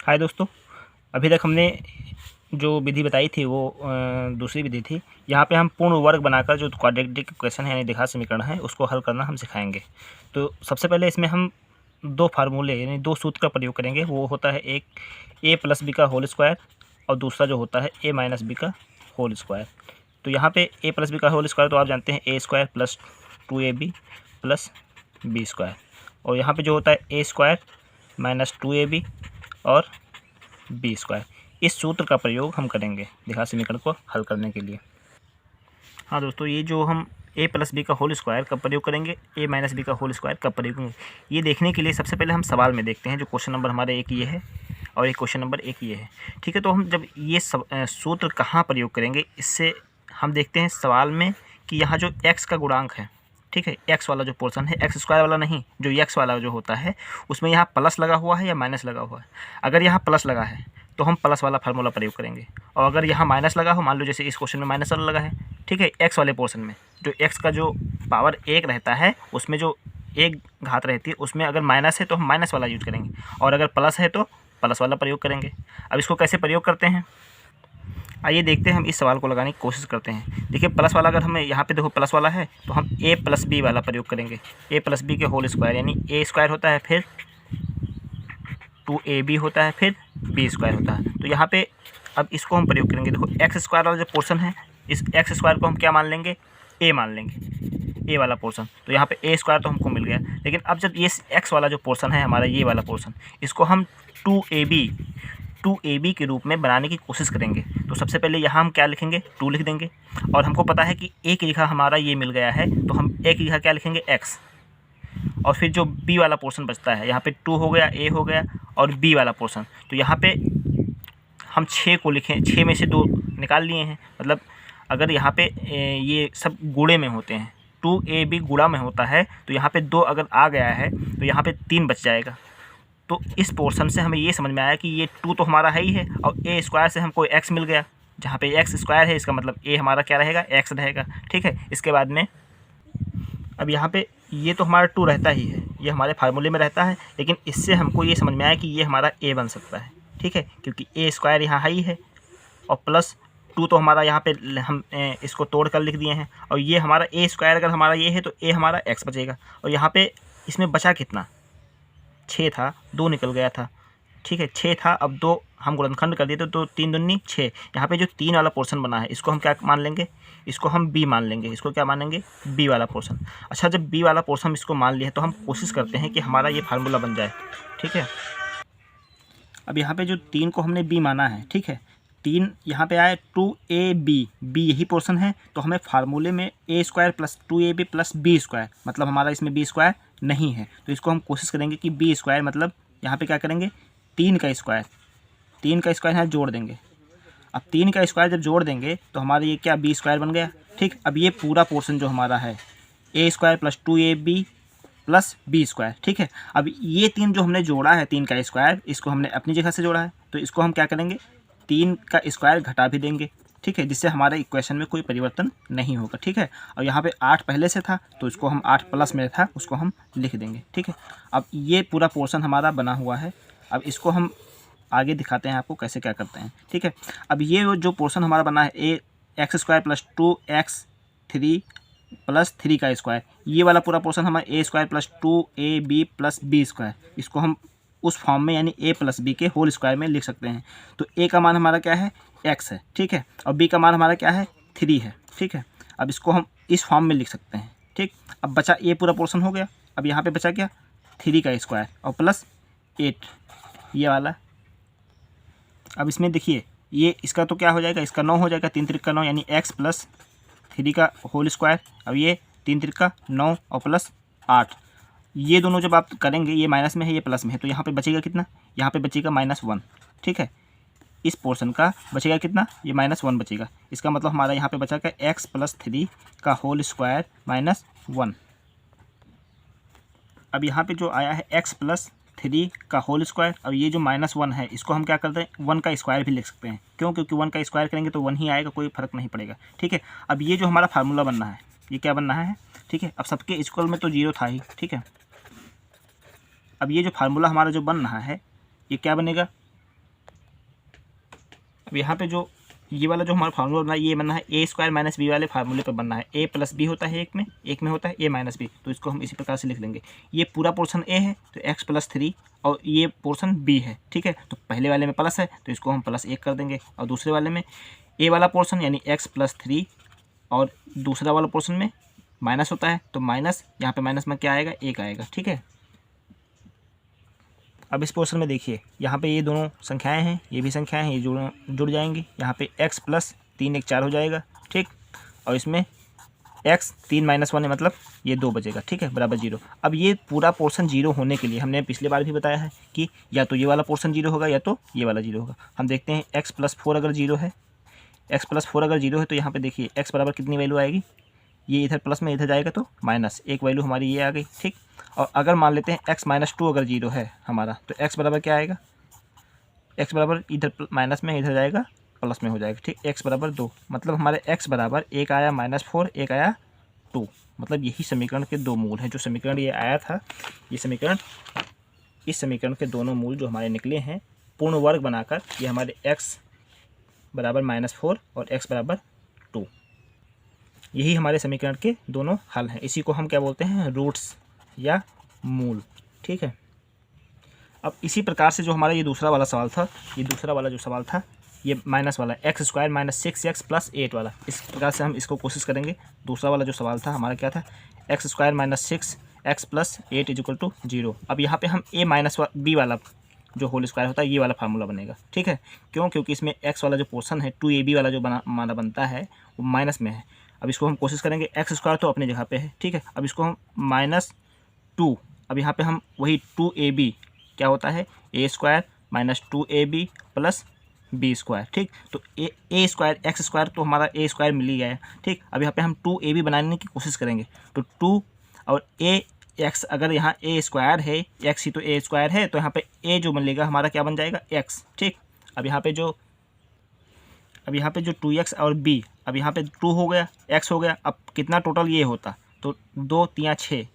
हाय दोस्तों, अभी तक हमने जो विधि बताई थी वो दूसरी विधि थी। यहाँ पे हम पूर्ण वर्ग बनाकर जो क्वाड्रेटिक इक्वेशन है यानी द्विघात समीकरण है उसको हल करना हम सिखाएंगे। तो सबसे पहले इसमें हम दो फार्मूले यानी दो सूत्र का प्रयोग करेंगे। वो होता है एक a प्लस बी का होल स्क्वायर और दूसरा जो होता है a माइनस बी का होल स्क्वायर। तो यहाँ पे a प्लस बी का होल स्क्वायर तो आप जानते हैं a square plus 2ab plus B square, और यहाँ पे जो होता है a स्क्वायर माइनस 2ab और बी स्क्वायर। इस सूत्र का प्रयोग हम करेंगे द्विघात समीकरण को हल करने के लिए। हाँ दोस्तों, ये जो हम a प्लस बी का होल स्क्वायर कब प्रयोग करेंगे, a माइनस बी का होल स्क्वायर कब प्रयोग करेंगे, ये देखने के लिए सबसे पहले हम सवाल में देखते हैं। जो क्वेश्चन नंबर हमारे एक ये है और एक क्वेश्चन नंबर एक ये है। ठीक है, तो हम जब ये सूत्र कहाँ प्रयोग करेंगे, इससे हम देखते हैं सवाल में कि यहाँ जो x का गुणांक है, ठीक है, x वाला जो पोर्शन है, एक्स स्क्वायर वाला नहीं, जो x वाला जो होता है उसमें यहाँ प्लस लगा हुआ है या माइनस लगा हुआ है। अगर यहाँ प्लस लगा है तो हम प्लस वाला फार्मूला प्रयोग करेंगे, और अगर यहाँ माइनस लगा हो, मान लो जैसे इस क्वेश्चन में माइनस वाला लगा है, ठीक है, x वाले पोर्शन में जो x का जो पावर 1 रहता है उसमें जो एक घात रहती है उसमें अगर माइनस है तो हम माइनस वाला यूज करेंगे, और अगर प्लस है तो प्लस वाला प्रयोग करेंगे। अब इसको कैसे प्रयोग करते हैं, आइए देखते हैं। हम इस सवाल को लगाने की कोशिश करते हैं। देखिए, प्लस वाला अगर हमें यहाँ पे देखो प्लस वाला है तो हम a प्लस बी वाला प्रयोग करेंगे। a प्लस बी के होल स्क्वायर यानी a स्क्वायर होता है, फिर 2ab होता है, फिर b स्क्वायर होता है। तो यहाँ पे अब इसको हम प्रयोग करेंगे। देखो, एक्स स्क्वायर वाला जो पोर्शन है, इस एक्स स्क्वायर को हम क्या मान लेंगे, a मान लेंगे, a वाला पोर्शन। तो यहाँ पे a स्क्वायर तो हमको मिल गया। लेकिन अब जब ये x वाला जो पोर्शन है हमारा, ये वाला पोर्शन, इसको हम 2ab के रूप में बनाने की कोशिश करेंगे। तो सबसे पहले यहाँ हम क्या लिखेंगे, 2 लिख देंगे, और हमको पता है कि a की जगह हमारा ये मिल गया है तो हम a की जगह क्या लिखेंगे, x। और फिर जो b वाला पोर्शन बचता है, यहाँ पे 2 हो गया, a हो गया, और b वाला पोर्शन, तो यहाँ पे हम 6 को लिखें, 6 में से 2 निकाल लिए हैं। मतलब अगर यहाँ पे ये सब गुणे में होते हैं, 2ab गुणा में होता है, तो यहाँ पे 2 अगर आ गया है तो यहाँ पे 3 बच जाएगा। तो इस पोर्शन से हमें ये समझ में आया कि ये 2 तो हमारा है ही है, और a स्क्वायर से हमको x मिल गया। जहाँ पे x स्क्वायर है इसका मतलब a हमारा क्या रहेगा, x रहेगा। ठीक है, इसके बाद में अब यहाँ पे ये तो हमारा 2 रहता ही है, ये हमारे फार्मूले में रहता है, लेकिन इससे हमको ये समझ में आया कि ये हमारा a बन सकता है। ठीक है, क्योंकि a स्क्वायर यहाँ है ही है, और प्लस 2 तो हमारा यहाँ पे हम इसको तोड़ कर लिख दिए हैं, और ये हमारा a स्क्वायर अगर हमारा ये है तो a हमारा x बचेगा। और यहाँ पे इसमें बचा कितना, 6 था, 2 निकल गया था। ठीक है, 6 था, अब 2 हम गुणनखंड कर दिए तो 2 3 दूनी 6। यहाँ पे जो 3 वाला पोर्शन बना है इसको हम क्या मान लेंगे, इसको हम b मान लेंगे। इसको क्या मानेंगे, b वाला पोर्शन। अच्छा, जब b वाला पोर्शन हम इसको मान लिए तो हम कोशिश करते हैं कि हमारा ये फार्मूला बन जाए। ठीक है, अब यहाँ पे जो 3 को हमने b माना है, ठीक है, 3 यहाँ पे आए 2ab, b यही पोर्शन है, तो हमें फार्मूले में a square plus 2ab plus b square, मतलब हमारा इसमें b स्क्वायर नहीं है, तो इसको हम कोशिश करेंगे कि b स्क्वायर, मतलब यहाँ पे क्या करेंगे, 3 का स्क्वायर, 3 का स्क्वायर यहाँ जोड़ देंगे। अब 3 का स्क्वायर जब जोड़ देंगे तो हमारा ये क्या, b स्क्वायर बन गया। ठीक, अब ये पूरा पोर्शन जो हमारा है a square plus 2ab plus B square. ठीक है, अब ये 3 जो हमने जोड़ा है, 3 का स्क्वायर, इसको हमने अपनी जगह से जोड़ा है, तो इसको हम क्या करेंगे, 3 का स्क्वायर घटा भी देंगे। ठीक है, जिससे हमारे इक्वेशन में कोई परिवर्तन नहीं होगा। ठीक है, और यहाँ पे 8 पहले से था तो इसको हम 8 प्लस में था उसको हम लिख देंगे। ठीक है, अब ये पूरा पोर्शन हमारा बना हुआ है। अब इसको हम आगे दिखाते हैं आपको कैसे क्या करते हैं। ठीक है, अब ये जो पोर्शन हमारा बना है, x square plus 2x3 plus 3 का स्क्वायर, ये वाला पूरा पोर्शन हमारा a square plus 2ab plus B square, इसको हम उस फॉर्म में यानी a प्लस बी के होल स्क्वायर में लिख सकते हैं। तो a का मान हमारा क्या है, x है। ठीक है, और b का मान हमारा क्या है, 3 है। ठीक है, अब इसको हम इस फॉर्म में लिख सकते हैं। ठीक, अब बचा ये पूरा पोर्शन हो गया। अब यहाँ पे बचा क्या, 3 का स्क्वायर और प्लस 8 ये वाला। अब इसमें देखिए, ये इसका तो क्या हो जाएगा, इसका 9 हो जाएगा, 3 त्रिक का 9 यानी x प्लस 3 का होल स्क्वायर। अब ये 3 त्रिक का 9 और प्लस 8, ये दोनों जब आप करेंगे, ये माइनस में है ये प्लस में है, तो यहाँ पे बचेगा कितना, यहाँ पे बचेगा -1। ठीक है, इस पोर्शन का बचेगा कितना, ये -1 बचेगा। इसका मतलब हमारा यहाँ पे बचा क्या, x प्लस 3 का होल स्क्वायर -1। अब यहाँ पे जो आया है x प्लस 3 का होल स्क्वायर, और ये जो -1 है इसको हम क्या करते हैं, 1 का स्क्वायर भी लिख सकते हैं। क्यों, क्योंकि 1 का स्क्वायर करेंगे तो 1 ही आएगा, कोई फर्क नहीं पड़ेगा। ठीक है, अब ये जो हमारा फार्मूला बनना है, ये क्या बनना है। ठीक है, अब सबके इक्वल में तो 0 था ही। ठीक है, अब ये जो फार्मूला हमारा जो बन रहा है ये क्या बनेगा, अब यहाँ पे जो ये वाला जो हमारा फार्मूला बनना है ये बनना है ए स्क्वायर माइनस बी वाले फार्मूले पर बनना है। ए प्लस बी होता है एक में होता है ए माइनस बी, तो इसको हम इसी प्रकार से लिख लेंगे। ये पूरा पोर्शन ए है तो एक्स प्लस 3 और ये पोर्शन बी है, ठीक है। तो पहले वाले में प्लस है तो इसको हम प्लस 1 कर देंगे, और दूसरे वाले में ए वाला पोर्शन यानी एक्स प्लस 3 और दूसरा वाला पोर्शन में माइनस होता है तो माइनस, यहाँ पे माइनस में क्या आएगा 1 आएगा, ठीक है। अब इस पोर्शन में देखिए यहाँ पे ये दोनों संख्याएं हैं, ये भी संख्याएं हैं, ये जुड़ जाएंगी। यहाँ पे x प्लस 3 1 4 हो जाएगा, ठीक। और इसमें x 3 माइनस 1 है, मतलब ये 2 बचेगा, ठीक है, बराबर 0। अब ये पूरा पोर्शन 0 होने के लिए हमने पिछले बार भी बताया है कि या तो ये वाला पोर्शन 0 होगा या तो ये वाला 0 होगा। हम देखते हैं x प्लस 4 अगर 0 है, x प्लस 4 अगर 0 है तो यहाँ पर देखिए x बराबर कितनी वैल्यू आएगी, ये इधर प्लस में इधर जाएगा तो माइनस, एक वैल्यू हमारी ये आ गई, ठीक। और अगर मान लेते हैं x माइनस 2 अगर 0 है हमारा तो x बराबर क्या आएगा, x बराबर इधर माइनस में इधर जाएगा प्लस में हो जाएगा, ठीक। x बराबर 2, मतलब हमारे x बराबर एक आया -4 एक आया 2, मतलब यही समीकरण के दो मूल हैं। जो समीकरण ये आया था, ये समीकरण, इस समीकरण के दोनों मूल जो हमारे निकले हैं पूर्ण वर्ग बनाकर, ये हमारे x बराबर -4 और x बराबर 2, यही हमारे समीकरण के दोनों हल हैं। इसी को हम क्या बोलते हैं, रूट्स या मूल, ठीक है। अब इसी प्रकार से जो हमारा ये दूसरा वाला सवाल था, ये दूसरा वाला जो सवाल था ये माइनस वाला x square minus 6x plus 8 वाला, इस प्रकार से हम इसको कोशिश करेंगे। दूसरा वाला जो सवाल था हमारा क्या था, x square minus 6x plus 8 equal to 0। अब यहाँ पे हम a माइनस b वाला जो होल स्क्वायर होता है ये वाला फार्मूला बनेगा, ठीक है। क्यों, क्योंकि इसमें x वाला जो पोर्शन है 2ab वाला जो हमारा बनता है वो माइनस में है। अब इसको हम कोशिश करेंगे, एक्स स्क्वायर तो अपनी जगह पे है, ठीक है। अब इसको हम -2, अब यहाँ पे हम वही 2ab क्या होता है, a square minus 2ab plus B square, ठीक। तो ए स्क्वायर एक्स स्क्वायर तो हमारा ए स्क्वायर मिल ही गया है, ठीक। अब यहाँ पे हम 2ab बनाने की कोशिश करेंगे तो 2 और ए एक्स, अगर यहाँ ए स्क्वायर है, एक्स ही तो ए स्क्वायर है, तो यहाँ पे ए जो मिलेगा हमारा क्या बन जाएगा एक्स, ठीक। अब यहाँ पे जो 2x और b, अब यहाँ पे 2 हो गया, x हो गया, अब कितना टोटल ये होता, तो 2 3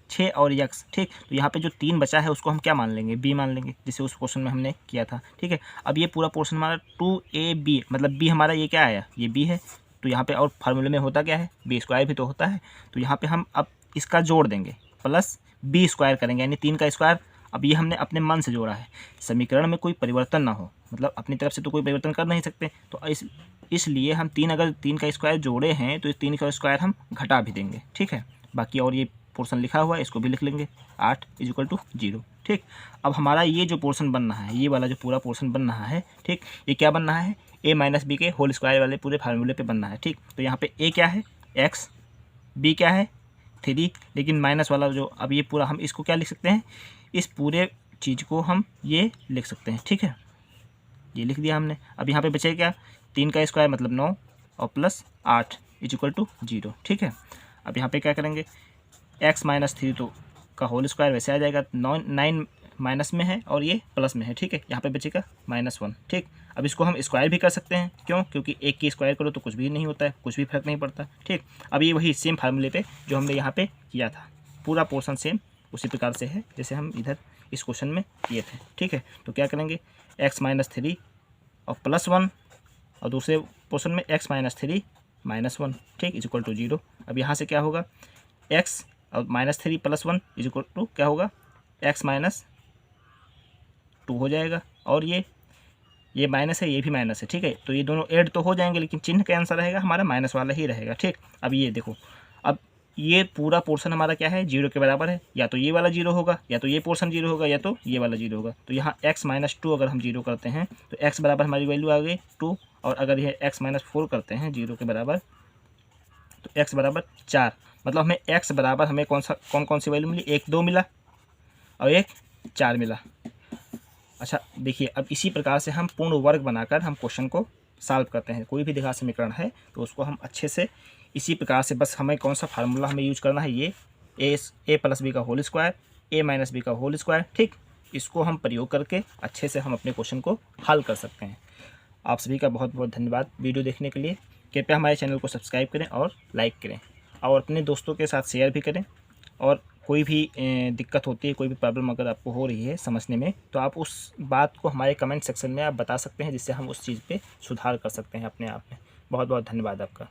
6 और x, ठीक। तो यहाँ पे जो 3 बचा है उसको हम क्या मान लेंगे, b मान लेंगे, जिसे उस पोर्शन में हमने किया था, ठीक है। अब ये पूरा पोर्शन हमारा 2ab, मतलब b हमारा ये क्या आया, ये b है। तो यहाँ पे और फार्मूले में होता क्या है, बी स्क्वायर भी तो होता है। तो यहाँ पे हम अब इसका जोड़ देंगे, प्लस बी स्क्वायर करेंगे, यानी 3 का स्क्वायर। अब ये हमने अपने मन से जोड़ा है, समीकरण में कोई परिवर्तन ना हो, मतलब अपनी तरफ से तो कोई परिवर्तन कर नहीं सकते, तो इसलिए हम अगर 3 का स्क्वायर जोड़े हैं तो इस 3 का स्क्वायर हम घटा भी देंगे, ठीक है। बाकी और ये पोर्शन लिखा हुआ है इसको भी लिख लेंगे, 8 इक्वल टू 0, ठीक। अब हमारा ये जो पोर्शन बन रहा है, ये वाला जो पूरा पोर्शन बन रहा है, ठीक, ये क्या बन रहा है, a माइनस बी के होल स्क्वायर वाले पूरे फार्मूले पे बनना है, ठीक। तो यहाँ पे a क्या है x, b क्या है 3, लेकिन माइनस वाला जो, अब ये पूरा हम इसको क्या लिख सकते हैं, इस पूरे चीज़ को हम ये लिख सकते हैं, ठीक है, ये लिख दिया हमने। अब यहाँ पे बचे क्या, 3 का स्क्वायर मतलब 9 और प्लस 8 इक्वल टू 0, ठीक है। अब यहाँ पे क्या करेंगे, x माइनस 3 तो का होल स्क्वायर वैसे आ जाएगा, 9 माइनस में है और ये प्लस में है, ठीक है। यहाँ पे बचेगा -1, ठीक। अब इसको हम स्क्वायर भी कर सकते हैं, क्यों, क्योंकि एक की स्क्वायर करो तो कुछ भी नहीं होता है, कुछ भी फर्क नहीं पड़ता, ठीक। अब ये वही सेम फार्मूले पे जो हमने यहाँ पे किया था, पूरा पोर्शन सेम उसी प्रकार से है जैसे हम इधर इस क्वेश्चन में किए थे, ठीक है। तो क्या करेंगे, x माइनस 3 और +1 और दूसरे पोर्शन में x माइनस 3 -1, ठीक, इक्वल टू 0। अब यहाँ से क्या होगा, x और -3 + 1 इक्वल टू क्या होगा, x माइनस 2 हो जाएगा, और ये माइनस है, ये भी माइनस है, ठीक है। तो ये दोनों ऐड तो हो जाएंगे, लेकिन चिन्ह का आंसर रहेगा हमारा माइनस वाला ही रहेगा, ठीक। अब ये देखो, अब ये पूरा पोर्शन हमारा क्या है, 0 के बराबर है, या तो ये वाला 0 होगा, या तो ये पोर्शन 0 होगा, या तो ये वाला 0 होगा। तो यहाँ x माइनस 2 अगर हम 0 करते हैं तो x बराबर हमारी वैल्यू आ गई 2, और अगर ये x माइनस 4 करते हैं 0 के बराबर तो x बराबर 4, मतलब हमें x बराबर हमें कौन सी वैल्यू मिली, 1 2 मिला और 1 4 मिला। अच्छा देखिए, अब इसी प्रकार से हम पूर्ण वर्ग बनाकर हम क्वेश्चन को सॉल्व करते हैं। कोई भी द्विघात समीकरण है तो उसको हम अच्छे से इसी प्रकार से, बस हमें कौन सा फार्मूला हमें यूज करना है, ये ए प्लस बी का होल स्क्वायर, ए माइनस बी का होल स्क्वायर, ठीक, इसको हम प्रयोग करके अच्छे से हम अपने क्वेश्चन को हल कर सकते हैं। आप सभी का बहुत बहुत धन्यवाद वीडियो देखने के लिए। कृपया हमारे चैनल को सब्सक्राइब करें और लाइक करें, और अपने दोस्तों के साथ शेयर भी करें, और कोई भी दिक्कत होती है, कोई भी प्रॉब्लम अगर आपको हो रही है समझने में, तो आप उस बात को हमारे कमेंट सेक्शन में आप बता सकते हैं, जिससे हम उस चीज़ पे सुधार कर सकते हैं अपने आप में। बहुत बहुत धन्यवाद आपका।